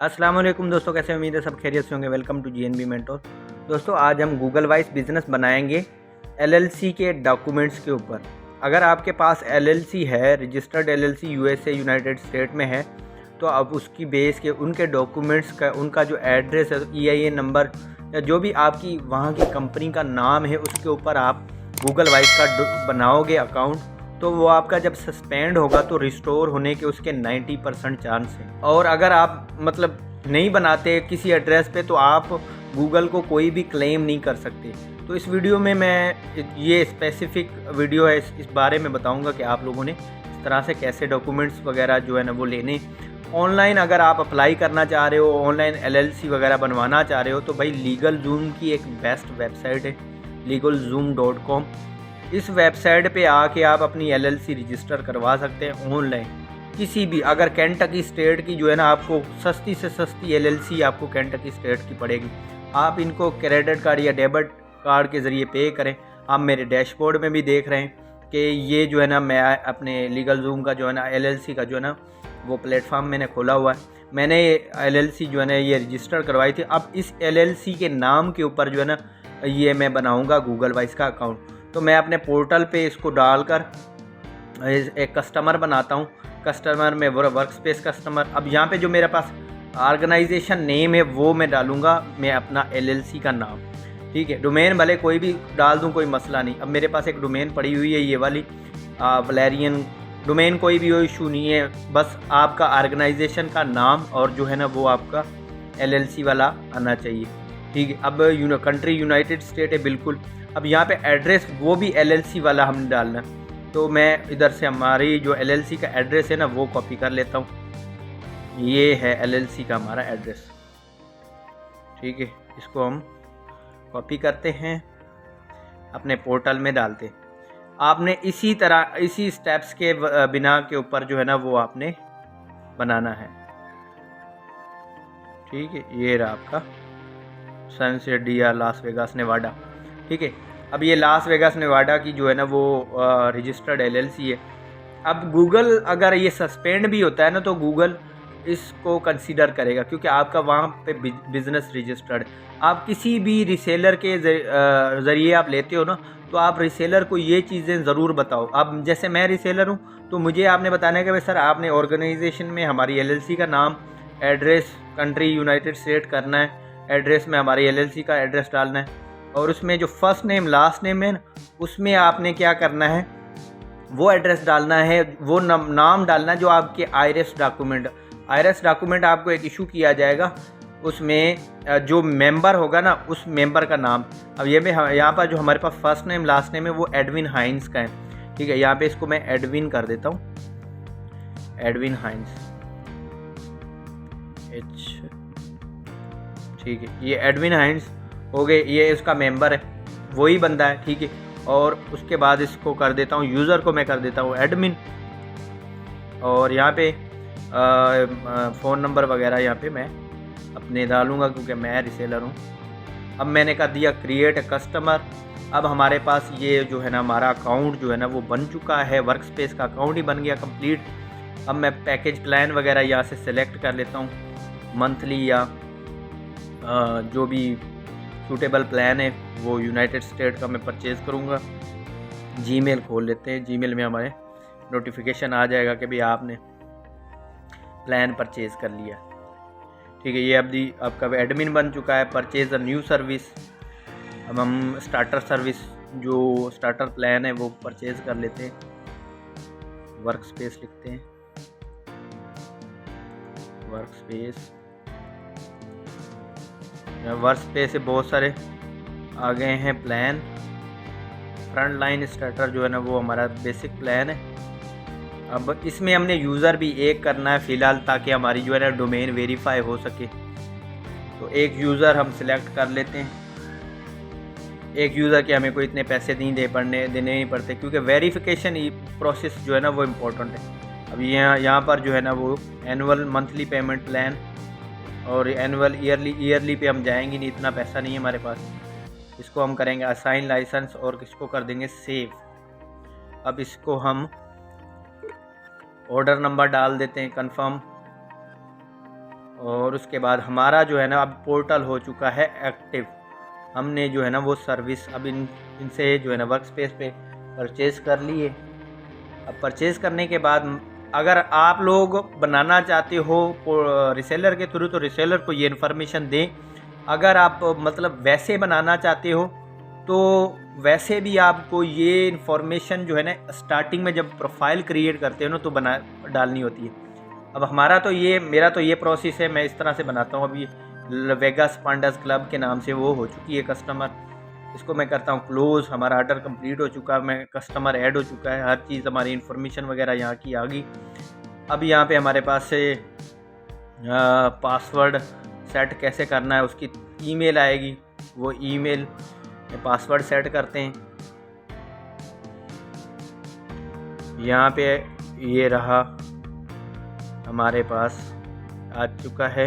अस्सलाम वालेकुम दोस्तों, कैसे उम्मीद है सब खैरियत से होंगे। Welcome to GNB mentor. दोस्तों आज हम गूगल वाइज बिजनेस बनाएंगे एलएलसी के डॉक्यूमेंट्स के ऊपर। अगर आपके पास एलएलसी है, registered LLC USA United State में है, तो अब उसकी बेस के उनके डॉक्यूमेंट्स का उनका जो एड्रेस है, ईआईएन नंबर या जो भी आपकी वहाँ की कंपनी का नाम है, उसके ऊपर आप गूगल वाइज का बनाओगे अकाउंट, तो वो आपका जब सस्पेंड होगा तो रिस्टोर होने के उसके 90% चांस हैं। और अगर आप मतलब नहीं बनाते किसी एड्रेस पे, तो आप गूगल को कोई भी क्लेम नहीं कर सकते। तो इस वीडियो में मैं ये स्पेसिफिक वीडियो है, इस बारे में बताऊंगा कि आप लोगों ने इस तरह से कैसे डॉक्यूमेंट्स वगैरह जो है ना वो लेने ऑनलाइन। अगर आप अप्लाई करना चाह रहे हो, ऑनलाइन एलएलसी वगैरह बनवाना चाह रहे हो, तो भाई लीगल जूम की एक बेस्ट वेबसाइट है legalzoom.com। इस वेबसाइट पे आके आप अपनी एलएलसी रजिस्टर करवा सकते हैं ऑनलाइन। किसी भी, अगर केंटकी स्टेट की जो है ना, आपको सस्ती से सस्ती एलएलसी आपको केंटकी स्टेट की पड़ेगी। आप इनको क्रेडिट कार्ड या डेबिट कार्ड के ज़रिए पे करें। आप मेरे डैशबोर्ड में भी देख रहे हैं कि ये जो है ना, मैं अपने लीगल जूम का जो है ना एलएलसी का जो है ना वो प्लेटफॉर्म मैंने खोला हुआ है। मैंने एलएलसी जो है ना ये रजिस्टर करवाई थी। अब इस एलएलसी के नाम के ऊपर जो है ना ये मैं बनाऊँगा गूगल वाइज का अकाउंट। तो मैं अपने पोर्टल पे इसको डालकर एक कस्टमर बनाता हूँ। कस्टमर में वर्क स्पेस कस्टमर। अब यहाँ पे जो मेरे पास ऑर्गेनाइजेशन नेम है वो मैं डालूँगा, मैं अपना एलएलसी का नाम, ठीक है। डोमेन भले कोई भी डाल दूँ, कोई मसला नहीं। अब मेरे पास एक डोमेन पड़ी हुई है, ये वाली वलेरियन डोमेन, कोई भी इशू नहीं है। बस आपका ऑर्गेनाइजेशन का नाम और जो है ना वो आपका एलएलसी वाला आना चाहिए, ठीक है। अब कंट्री यूनाइटेड स्टेट है बिल्कुल। अब यहाँ पे एड्रेस वो भी एलएलसी वाला हमने डालना। तो मैं इधर से हमारी जो एलएलसी का एड्रेस है ना वो कॉपी कर लेता हूँ। ये है एलएलसी का हमारा एड्रेस, ठीक है। इसको हम कॉपी करते हैं, अपने पोर्टल में डालते हैं। आपने इसी तरह इसी स्टेप्स के बिना के ऊपर जो है ना वो आपने बनाना है, ठीक है। ये रहा आपका Sunset D R Las Vegas Nevada, ठीक है। अब ये लास वेगास नेवाडा की जो है ना वो रजिस्टर्ड एलएलसी है। अब गूगल अगर ये सस्पेंड भी होता है ना, तो गूगल इसको कंसीडर करेगा, क्योंकि आपका वहाँ पे बिजनेस रजिस्टर्ड। आप किसी भी रिसेलर के ज़रिए आप लेते हो ना, तो आप रिसेलर को ये चीज़ें ज़रूर बताओ। अब जैसे मैं रिसेलर हूँ, तो मुझे आपने बताना है कि भाई सर आपने ऑर्गेनाइजेशन में हमारी एलएलसी का नाम, एड्रेस कंट्री यूनाइटेड स्टेट करना है, एड्रेस में हमारी एलएलसी का एड्रेस डालना है, और उसमें जो फर्स्ट नेम लास्ट नेम है ना, उसमें आपने क्या करना है, वो एड्रेस डालना है, वो नाम डालना है जो आपके आईआरएस डॉक्यूमेंट आपको एक इशू किया जाएगा। उसमें जो मेंबर होगा ना, उस मेंबर का नाम। अब ये में यहाँ पर जो हमारे पास फर्स्ट नेम लास्ट नेम है वो एडविन हाइंस का है, ठीक है। यहाँ पे इसको मैं एडविन कर देता हूँ, एडविन हाइंस ठीक है। ये एडविन हाइंस हो गए, ये इसका मेंबर है, वही बंदा है, ठीक है। और उसके बाद इसको कर देता हूँ, यूज़र को मैं कर देता हूँ एडमिन, और यहाँ पे फ़ोन नंबर वगैरह यहाँ पे मैं अपने डालूँगा, क्योंकि मैं रिसेलर हूँ। अब मैंने कर दिया क्रिएट ए कस्टमर। अब हमारे पास ये जो है ना हमारा अकाउंट जो है ना वो बन चुका है, वर्क स्पेस का अकाउंट ही बन गया कंप्लीट। अब मैं पैकेज प्लान वगैरह यहाँ से सिलेक्ट कर लेता हूँ, मंथली या जो भी सूटेबल प्लान है वो यूनाइटेड स्टेट का मैं परचेज़ करूँगा। जीमेल खोल लेते हैं, जीमेल में हमारे नोटिफिकेशन आ जाएगा कि भाई आपने प्लान परचेज़ कर लिया, ठीक है। ये अभी आपका एडमिन बन चुका है। Purchase a new service. अब हम स्टार्टर सर्विस, जो स्टार्टर प्लान है वो परचेज़ कर लेते हैं। वर्क स्पेस लिखते हैं, वर्क स्पेस से बहुत सारे आ गए हैं प्लान। फ्रंट लाइन स्टार्टर जो है ना वो हमारा बेसिक प्लान है। अब इसमें हमने यूज़र भी एक करना है फ़िलहाल, ताकि हमारी जो है ना डोमेन वेरीफाई हो सके। तो एक यूज़र हम सिलेक्ट कर लेते हैं। एक यूज़र के हमें कोई इतने पैसे नहीं देने नहीं पड़ते, क्योंकि वेरिफिकेशन प्रोसेस जो है ना वो इम्पोर्टेंट है। अब यहाँ पर जो है ना वो एनुअल मंथली पेमेंट प्लान और एनुअल ईयरली पे हम जाएंगे नहीं, इतना पैसा नहीं है हमारे पास। इसको हम करेंगे असाइन लाइसेंस और इसको कर देंगे सेव। अब इसको हम ऑर्डर नंबर डाल देते हैं, कंफर्म और उसके बाद हमारा जो है ना अब पोर्टल हो चुका है एक्टिव। हमने जो है ना वो सर्विस अब इनसे जो है ना वर्क स्पेस पे परचेज़ कर लिए। अब परचेज़ करने के बाद अगर आप लोग बनाना चाहते हो रिसेलर के थ्रू तो रिसेलर को ये इन्फॉर्मेशन दें। अगर आप मतलब वैसे बनाना चाहते हो तो वैसे भी आपको ये इन्फॉर्मेशन जो है ना स्टार्टिंग में जब प्रोफाइल क्रिएट करते हो ना तो डालनी होती है। अब मेरा तो ये प्रोसेस है, मैं इस तरह से बनाता हूँ। अभी वेगास पांडास क्लब के नाम से वो हो चुकी है कस्टमर, इसको मैं करता हूँ क्लोज़। हमारा ऑर्डर कंप्लीट हो चुका है, मैं कस्टमर ऐड हो चुका है, हर चीज़ हमारी इन्फॉर्मेशन वगैरह यहाँ की आ गई। अब यहाँ पे हमारे पास से पासवर्ड सेट कैसे करना है, उसकी ईमेल आएगी, वो ईमेल में पासवर्ड सेट करते हैं। यहाँ पे ये रहा हमारे पास आ चुका है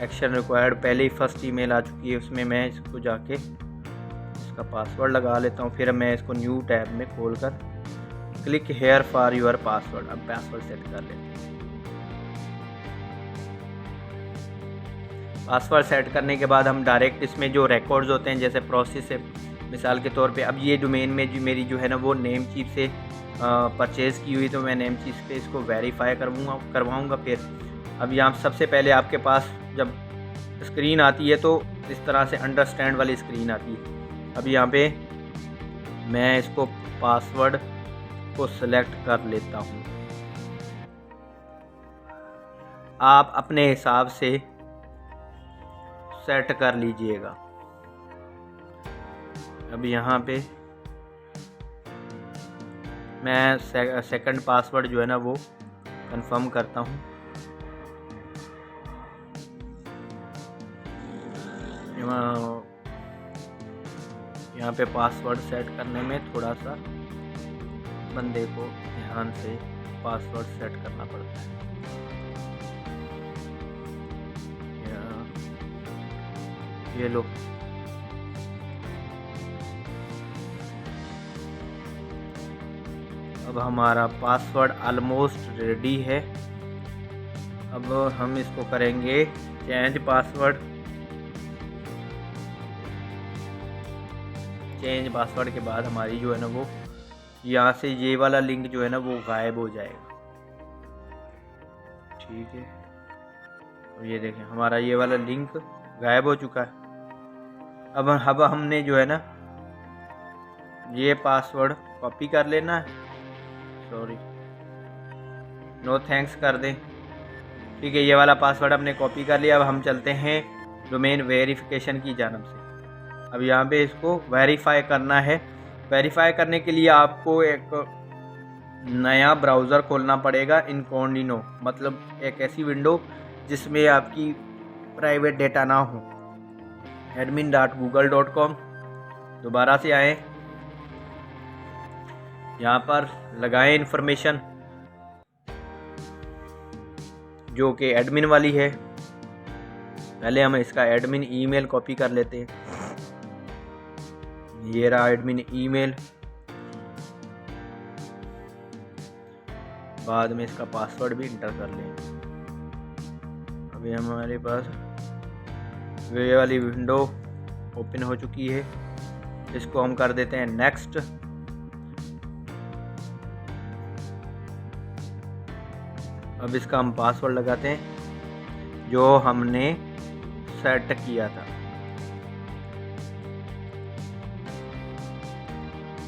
एक्शन रिक्वायर्ड, पहले ही फर्स्ट ईमेल आ चुकी है, उसमें मैं इसको जाके इसका पासवर्ड लगा लेता हूँ। फिर मैं इसको न्यू टैब में खोलकर click here for your password, अब पासवर्ड सेट कर लेते हैं। पासवर्ड सेट करने के बाद हम डायरेक्ट इसमें जो रिकॉर्ड्स होते हैं जैसे प्रोसेस है, मिसाल के तौर पे अब ये डोमेन में जो मेरी जो है ना वो नेम चीफ से परचेज़ की हुई, तो मैं नेम चीफ पे इसको वेरीफाई करवाऊँगा। फिर अब यहाँ सबसे पहले आपके पास जब स्क्रीन आती है तो इस तरह से अंडरस्टैंड वाली स्क्रीन आती है। अब यहाँ पे मैं इसको पासवर्ड को सिलेक्ट कर लेता हूँ, आप अपने हिसाब से सेट कर लीजिएगा। अब यहाँ पे मैं सेकंड पासवर्ड जो है ना वो कंफर्म करता हूँ। यहाँ पे पासवर्ड सेट करने में थोड़ा सा बंदे को ध्यान से पासवर्ड सेट करना पड़ता है। ये लो, अब हमारा पासवर्ड ऑलमोस्ट रेडी है। अब हम इसको करेंगे चेंज पासवर्ड। चेंज पासवर्ड के बाद हमारी जो है ना वो यहाँ से ये वाला लिंक जो है ना वो गायब हो जाएगा। ठीक है, तो ये देखें हमारा ये वाला लिंक गायब हो चुका है। अब हमने जो है ना ये पासवर्ड कॉपी कर लेना है, सॉरी नो थैंक्स कर दें। ठीक है, ये वाला पासवर्ड हमने कॉपी कर लिया। अब हम चलते हैं डोमेन वेरिफिकेशन की जानब से। अब यहाँ पे इसको वेरीफाई करना है। वेरीफाई करने के लिए आपको एक नया ब्राउज़र खोलना पड़ेगा, इनकॉग्निटो, मतलब एक ऐसी विंडो जिसमें आपकी प्राइवेट डेटा ना हो। admin.google.com, दोबारा से आए, यहाँ पर लगाएं इन्फॉर्मेशन जो कि एडमिन वाली है। पहले हम इसका एडमिन ईमेल कॉपी कर लेते हैं। ये रहा एडमिन ईमेल, बाद में इसका पासवर्ड भी इंटर कर लें। अभी हमारे पास ये वाली विंडो ओपन हो चुकी है, इसको हम कर देते हैं नेक्स्ट। अब इसका हम पासवर्ड लगाते हैं जो हमने सेट किया था।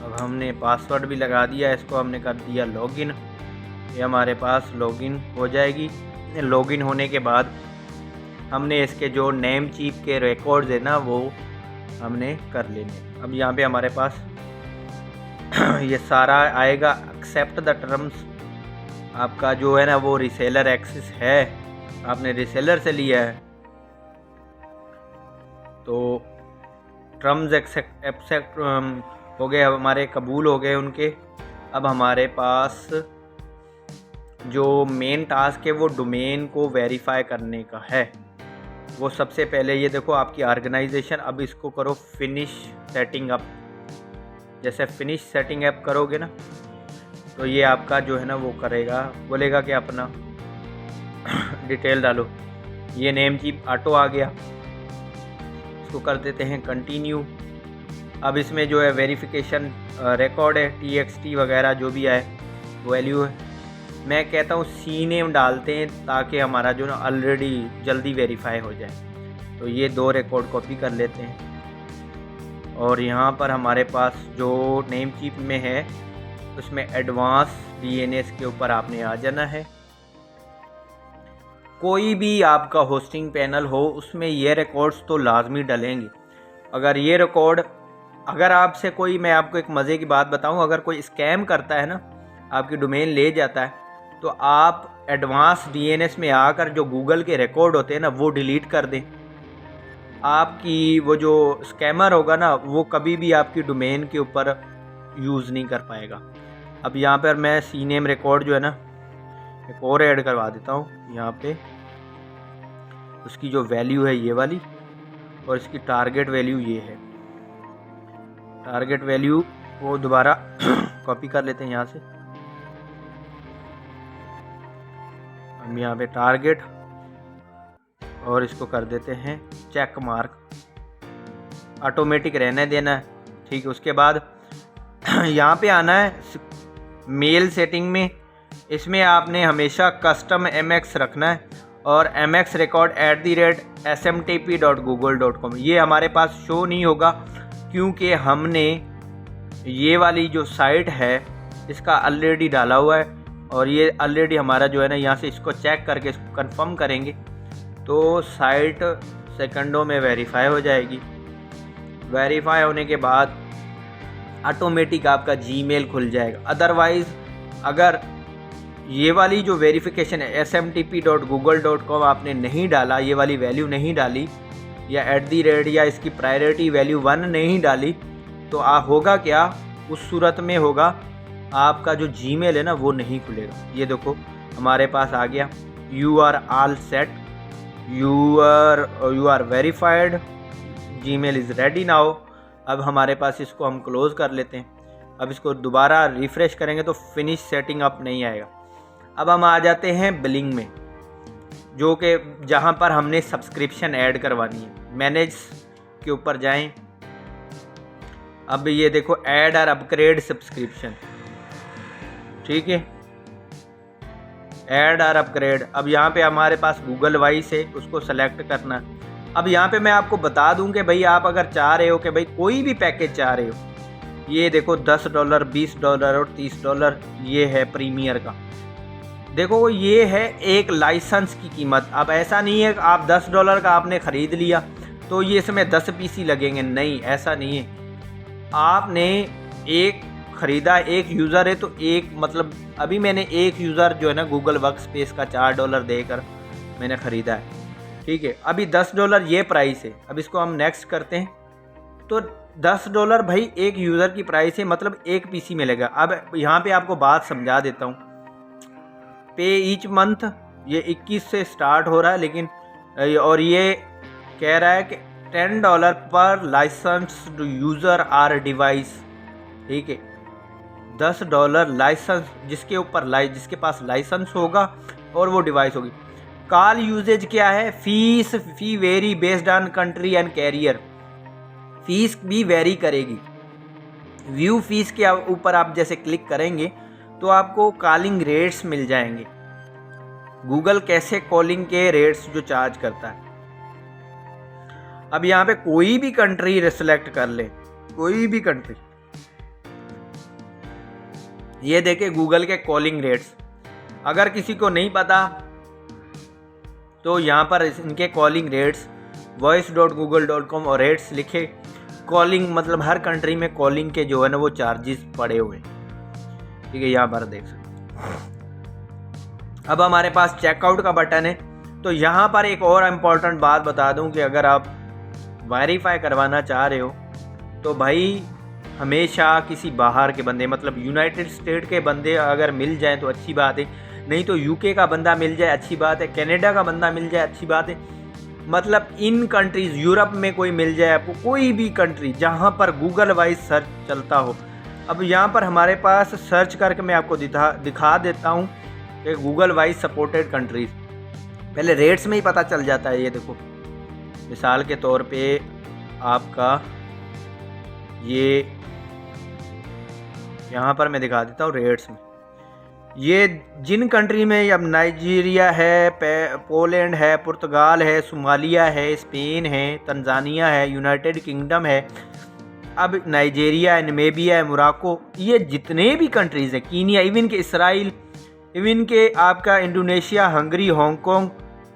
अब हमने पासवर्ड भी लगा दिया, इसको हमने कर दिया लॉगिन। ये हमारे पास लॉगिन हो जाएगी। लॉगिन होने के बाद हमने इसके जो नेम चीफ के रिकॉर्ड्स है ना वो हमने कर लेने। अब यहाँ पे हमारे पास ये सारा आएगा, एक्सेप्ट द टर्म्स। आपका जो है ना वो रीसेलर एक्सेस है, आपने रीसेलर से लिया है तो टर्म्स एक्सेप्ट हो गए, हमारे कबूल हो गए उनके। अब हमारे पास जो मेन टास्क है वो डोमेन को वेरीफाई करने का है। वो सबसे पहले ये देखो आपकी ऑर्गेनाइजेशन, अब इसको करो फिनिश सेटिंग अप। जैसे फिनिश सेटिंग अप करोगे ना तो ये आपका जो है ना वो करेगा, बोलेगा कि अपना डिटेल डालो। ये नेम चीप ऑटो आ गया, इसको कर देते हैं कंटिन्यू। अब इसमें जो है वेरिफिकेशन रिकॉर्ड है, TXT वगैरह जो भी है वैल्यू है। मैं कहता हूँ सी नेम डालते हैं ताकि हमारा जो ना ऑलरेडी जल्दी वेरीफाई हो जाए। तो ये 2 रिकॉर्ड कॉपी कर लेते हैं और यहाँ पर हमारे पास जो नेम चीप में है उसमें एडवांस DNS के ऊपर आपने आ जाना है। कोई भी आपका होस्टिंग पैनल हो उसमें ये रिकॉर्ड्स तो लाजमी डलेंगे। अगर ये रिकॉर्ड, अगर आपसे कोई, मैं आपको एक मज़े की बात बताऊं, अगर कोई स्कैम करता है ना, आपकी डोमेन ले जाता है, तो आप एडवांस DNS में आकर जो गूगल के रिकॉर्ड होते हैं ना वो डिलीट कर दें। आपकी वो जो स्कैमर होगा ना वो कभी भी आपकी डोमेन के ऊपर यूज़ नहीं कर पाएगा। अब यहाँ पर मैं सी नेम रिकॉर्ड जो है ना एक और ऐड करवा देता हूँ। यहाँ पे उसकी जो वैल्यू है ये वाली और इसकी टारगेट वैल्यू ये है। टारगेट वैल्यू वो दोबारा कॉपी कर लेते हैं यहाँ से। हम यहाँ पे टारगेट और इसको कर देते हैं चेक मार्क, ऑटोमेटिक रहने देना है। ठीक है, उसके बाद यहाँ पे आना है मेल सेटिंग में। इसमें आपने हमेशा कस्टम MX रखना है और MX record @smtp.google.com। ये हमारे पास शो नहीं होगा क्योंकि हमने ये वाली जो साइट है इसका ऑलरेडी डाला हुआ है और ये ऑलरेडी हमारा जो है ना, यहाँ से इसको चेक करके इसको कंफर्म करेंगे तो साइट सेकंडों में वेरीफाई हो जाएगी। वेरीफाई होने के बाद ऑटोमेटिक आपका जीमेल खुल जाएगा। अदरवाइज़ अगर ये वाली जो वेरिफिकेशन है smtp.google.com आपने नहीं डाला, ये वाली वैल्यू नहीं डाली या @ या इसकी प्रायोरिटी वैल्यू 1 नहीं डाली, तो होगा क्या, उस सूरत में होगा आपका जो जीमेल है ना वो नहीं खुलेगा। ये देखो हमारे पास आ गया, you are all set, you are verified, Gmail is ready now. अब हमारे पास इसको हम क्लोज़ कर लेते हैं। अब इसको दोबारा रिफ़्रेश करेंगे तो फिनिश सेटिंग अप नहीं आएगा। अब हम आ जाते हैं बिलिंग में, जो कि जहाँ पर हमने सब्सक्रिप्शन ऐड करवानी है। मैनेज के ऊपर जाएं। अब ये देखो ऐड और अपग्रेड सब्सक्रिप्शन, ठीक है, ऐड और अपग्रेड। अब यहाँ पे हमारे पास गूगल वॉइस है, उसको सेलेक्ट करना है। अब यहाँ पे मैं आपको बता दूं कि भाई आप अगर चाह रहे हो कि भाई कोई भी पैकेज चाह रहे हो, ये देखो $10, $20 और $30 ये है प्रीमियर का। देखो ये है एक लाइसेंस की कीमत। अब ऐसा नहीं है कि आप $10 का आपने ख़रीद लिया तो ये इसमें 10 PC लगेंगे, नहीं, ऐसा नहीं है। आपने एक ख़रीदा, एक यूज़र है तो एक, मतलब अभी मैंने एक यूज़र जो है ना गूगल वर्कस्पेस का $4 देकर मैंने ख़रीदा है, ठीक है। अभी $10 ये प्राइस है। अब इसको हम नेक्स्ट करते हैं तो $10 भाई एक यूज़र की प्राइस है, मतलब एक PC मिलेगा। अब यहाँ पे आपको बात समझा देता हूँ। पे ईच मंथ ये 21 से स्टार्ट हो रहा है, लेकिन और ये कह रहा है कि $10 पर लाइसेंस्ड यूज़र आर डिवाइस, ठीक है। $10 लाइसेंस, जिसके ऊपर जिसके पास लाइसेंस होगा और वो डिवाइस होगी। कॉल यूजेज क्या है, fee vary based on country and carrier, fees भी वेरी करेगी। व्यू फीस के ऊपर आप जैसे क्लिक करेंगे तो आपको कॉलिंग रेट्स मिल जाएंगे। गूगल कैसे कॉलिंग के रेट्स जो चार्ज करता है। अब यहाँ पे कोई भी कंट्री सिलेक्ट कर ले, कोई भी कंट्री, ये देखे गूगल के कॉलिंग रेट्स। अगर किसी को नहीं पता तो यहाँ पर इनके कॉलिंग रेट्स voice.google.com और रेट्स लिखे। कॉलिंग मतलब हर कंट्री में कॉलिंग के जो है ना वो चार्जेस पड़े हुए, ठीक है, यहाँ पर देख सकते। अब हमारे पास चेकआउट का बटन है। तो यहाँ पर एक और इम्पॉर्टेंट बात बता दूँ कि अगर आप वेरीफाई करवाना चाह रहे हो तो भाई हमेशा किसी बाहर के बंदे, मतलब यूनाइटेड स्टेट के बंदे अगर मिल जाए तो अच्छी बात है, नहीं तो यूके का बंदा मिल जाए अच्छी बात है, कनाडा का बंदा मिल जाए अच्छी बात है। मतलब इन कंट्रीज़, यूरोप में कोई मिल जाए आपको, कोई भी कंट्री जहाँ पर गूगल वाइज सर्च चलता हो। अब यहाँ पर हमारे पास सर्च करके मैं आपको दिखा देता हूँ कि गूगल वाइज सपोर्टेड कंट्रीज़। पहले रेट्स में ही पता चल जाता है। ये देखो मिसाल के तौर पे आपका ये यहाँ पर मैं दिखा देता हूँ रेट्स में। ये जिन कंट्री में अब नाइजीरिया है, पोलैंड है, पुर्तगाल है, सोमालिया है, स्पेन है, तंजानिया है, यूनाइटेड किंगडम है, अब नाइजीरिया है, नमीबिया है, मोरक्को, ये जितने भी कंट्रीज़ हैं, कीनिया, इवन के इसराइल, इवन के आपका इंडोनेशिया, हंगरी, हांगकांग,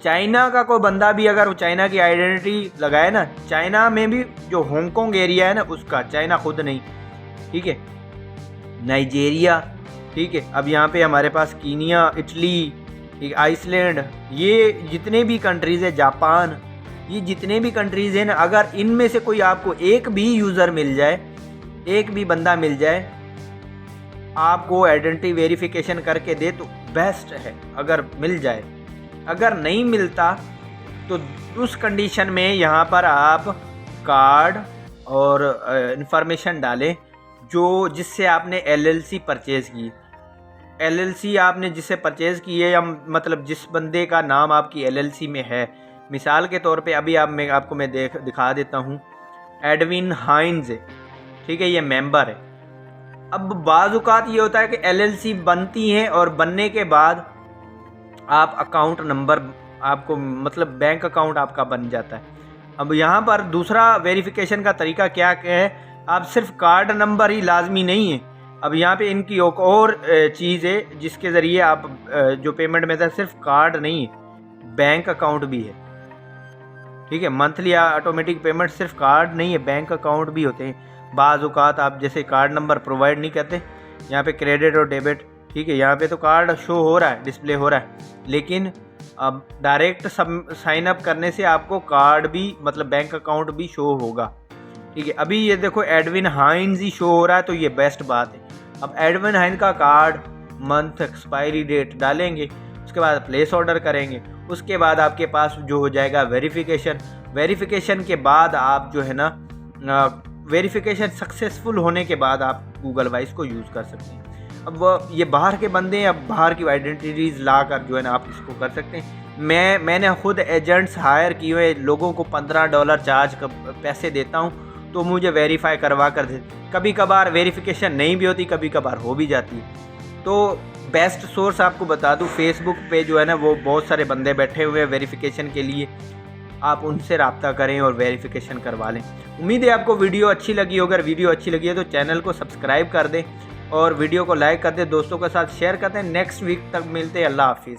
चाइना का कोई बंदा भी अगर वो चाइना की आइडेंटिटी लगाए ना, चाइना में भी जो हांगकांग एरिया है ना उसका, चाइना खुद नहीं, ठीक है, नाइजीरिया, ठीक है। अब यहाँ पे हमारे पास कीनिया, इटली, आइसलैंड, ये जितने भी कंट्रीज़ है, जापान, ये जितने भी कंट्रीज़ हैं ना, अगर इनमें से कोई आपको एक भी यूज़र मिल जाए, एक भी बंदा मिल जाए आपको आइडेंटिटी वेरिफिकेशन करके दे तो बेस्ट है, अगर मिल जाए। अगर नहीं मिलता तो उस कंडीशन में यहाँ पर आप कार्ड और इंफॉर्मेशन डालें जो जिससे आपने LLC परचेज़ की, LLC आपने जिससे परचेज़ की है, या मतलब जिस बंदे का नाम आपकी LLC में है। मिसाल के तौर पे अभी आपको मैं दिखा देता हूँ, एडविन हाइंस है, ठीक है, ये मेंबर है। अब बाज़-औक़ात ये होता है कि LLC बनती हैं और बनने के बाद आप अकाउंट नंबर आपको मतलब बैंक अकाउंट आपका बन जाता है। अब यहाँ पर दूसरा वेरिफिकेशन का तरीका क्या है, आप सिर्फ कार्ड नंबर ही लाजमी नहीं है। अब यहाँ पे इनकी एक और चीज़ है जिसके ज़रिए आप जो पेमेंट में सिर्फ कार्ड नहीं है, बैंक अकाउंट भी है, ठीक है। मंथली या ऑटोमेटिक पेमेंट सिर्फ कार्ड नहीं है, बैंक अकाउंट भी होते हैं। बाज़ औक़ात आप जैसे कार्ड नंबर प्रोवाइड नहीं करते, यहाँ पे क्रेडिट और डेबिट, ठीक है, यहाँ पे तो कार्ड शो हो रहा है, डिस्प्ले हो रहा है, लेकिन अब डायरेक्ट साइन अप करने से आपको कार्ड भी मतलब बैंक अकाउंट भी शो होगा, ठीक है। अभी ये देखो एडविन हाइंस ही शो हो रहा है, तो ये बेस्ट बात है। अब एडविन हाइंस का कार्ड, मंथ, एक्सपायरी डेट डालेंगे, उसके बाद प्लेस ऑर्डर करेंगे, उसके बाद आपके पास जो हो जाएगा वेरिफिकेशन के बाद आप जो है ना वेरिफिकेशन सक्सेसफुल होने के बाद आप गूगल वाइस को यूज़ कर सकते हैं। अब ये बाहर के बंदे हैं, अब बाहर की आइडेंटिटीज़ ला कर जो है ना आप इसको कर सकते हैं। मैंने खुद एजेंट्स हायर किए हुए लोगों को $15 चार्ज पैसे देता हूँ, तो मुझे वेरीफाई करवा कर दे। कभी कभार वेरिफिकेशन नहीं भी होती, कभी कभार हो भी जाती है। तो बेस्ट सोर्स आपको बता दूं, फेसबुक पे जो है ना वो बहुत सारे बंदे बैठे हुए हैं वेरिफिकेशन के लिए, आप उनसे रब्ता करें और वेरिफिकेशन करवा लें। उम्मीद है आपको वीडियो अच्छी लगी हो। अगर वीडियो अच्छी लगी है तो चैनल को सब्सक्राइब कर दें और वीडियो को लाइक कर दें, दोस्तों के साथ शेयर कर दें। नेक्स्ट वीक तक मिलते हैं, अल्लाह हाफिज़।